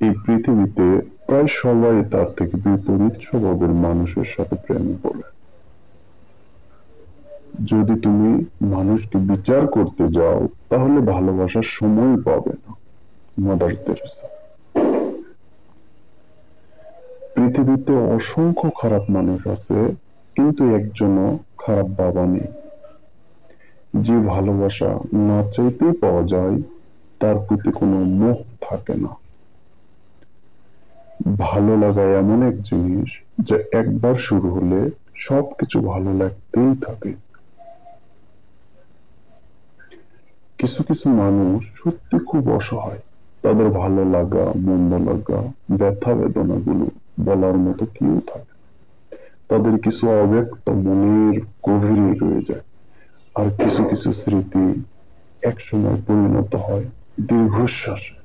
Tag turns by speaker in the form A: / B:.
A: এই পৃথিবীতে প্রায় সবাই তার থেকে বিপরীত স্বভাবের মানুষের সাথে প্রেমে পড়ে। যদি তুমি মানুষকে বিচার করতে যাও তাহলে ভালোবাসার সময় পাবে না। Mother Teresa. পৃথিবীতে অসংখ্য খারাপ মানুষ আছে, কিন্তু একজনও খারাপ বাবা নেই। যে ভালোবাসা না চাইতেই পাওয়া যায়, তার প্রতি কোনো মোহ থাকে না। ভালো লাগা এমন এক জিনিস যা একবার শুরু হলে সবকিছু ভালো লাগতেই থাকে। কিছু কিছু মানুষ সত্যি খুব অসহায়। তাদের ভালো লাগা, মন্দ লাগা, ব্যথা বেদনা গুলো বলার মতো কেউ থাকে না। তাদের কিছু অব্যক্ত মনের গভীরে রয়ে যায়। আর কিছু কিছু স্মৃতি একসময় পরিণত হয় দীর্ঘশ্বাসে।